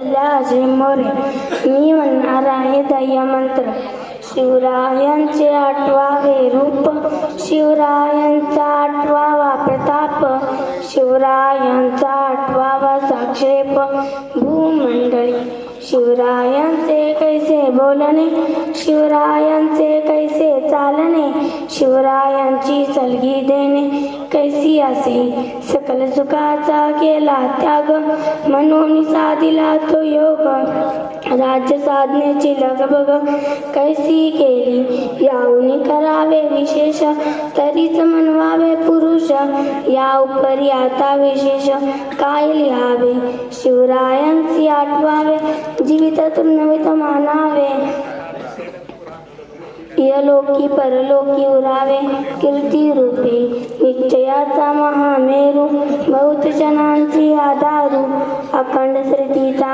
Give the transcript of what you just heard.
राजे मोरे. मी म्हणणार आहे दयमंत्र. शिवरायांचे 8वावे रूप, शिवरायांचा 8वावा प्रताप, शिवरायांचा 8वावा साक्षेप भूमंडळी. शिवरायांचे कैसे बोलणे, शिवरायांचे कैसे चालणे, शिवरायांची सलगी देणे कैसी असे. सकल सुखाचा केला त्याग, म्हणून साधिला तो योग. राज्य साधनेची लगबग कैसी केली, याहून करावे विशेष, तरीच म्हणवावे पुरुष. या उपरी आता विशेष काय लिहावे, शिवरायांची 8वावे जीवितातून नव्हे मानावे. इहलोकी परलोकी उरावे कीर्ती रूपे, निश्चयाचा महामेरू बहुत जनांची आधारू. अखंड स्मृतीचा